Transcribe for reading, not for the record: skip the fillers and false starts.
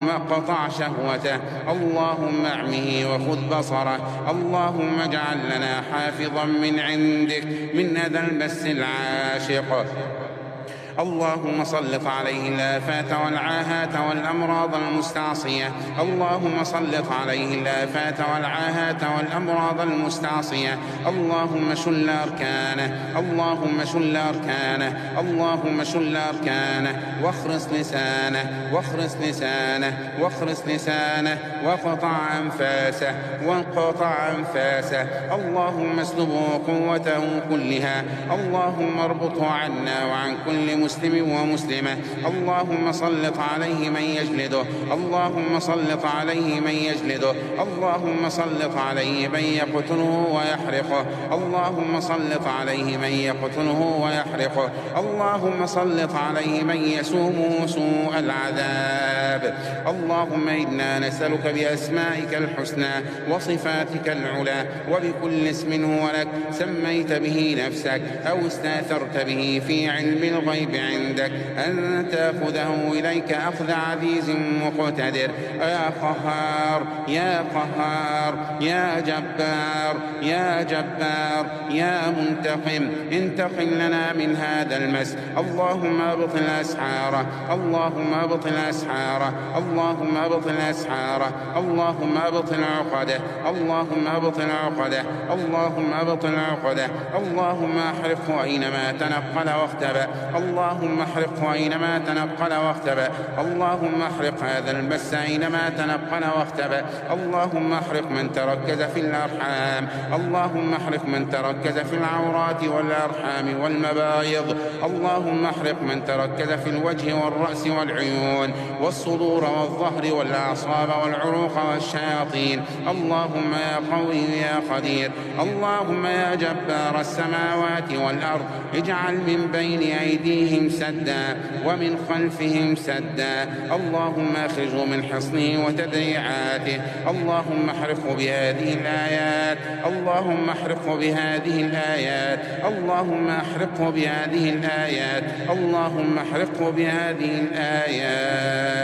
اقطع شهوته، اللهم اعمه وخذ بصره، اللهم اجعل لنا حافظا من عندك من أذى المس العاشق. اللهم سلط عليه الآفات والعاهات والأمراض المستعصية، اللهم سلط عليه الآفات والعاهات والأمراض المستعصية، اللهم شل أركانه، اللهم شل أركانه، اللهم شل أركانه، واخرس لسانه، واخرس لسانه، واخرس لسانه، واقطع أنفاسه، وانقطع أنفاسه، اللهم اسلبه قوته كلها، اللهم اربطه عنا وعن كل مسلم ومسلمة، اللهم سلط عليه من يجلده، اللهم سلط عليه من يجلده، اللهم سلط عليه من يقتله ويحرقه، اللهم سلط عليه من يقتله ويحرقه، اللهم سلط عليه من يسومه سوء العذاب. اللهم إنا نسألك بأسمائك الحسنى وصفاتك العلى وبكل اسم هو لك سميت به نفسك أو استأثرت به في علم الغيب عندك أن تأخذه إليك أخذ عزيز مقتدر، يا قهار يا قهار يا جبار يا جبار يا منتقم، انتقم لنا من هذا المس، اللهم ابطل أسحاره، اللهم ابطل أسحاره، اللهم ابطل أسحاره، اللهم ابطل عقده، اللهم ابطل عقده، اللهم ابطل عقده، اللهم احرقه أينما تنقل واختبأ، اللهم احرقه أينما تنقل واختبأ، اللهم احرق هذا المس أينما تنقل واختبأ، اللهم احرق من تركز في الأرحام، اللهم احرق من تركز في العورات والأرحام والمبايض، اللهم احرق من تركز في الوجه والرأس والعيون والصدور والظهر والأعصاب والعروق والشياطين، اللهم يا قوي يا قدير، اللهم يا جبار السماوات والأرض اجعل من بين أيديهم سدا ومن خلفهم سدا، اللهم اخرجه من حصنه وتدريعاته، اللهم احرقه بهذه الآيات، اللهم احرقه بهذه الآيات، اللهم احرقه بهذه الآيات، اللهم احرقه بهذه الآيات.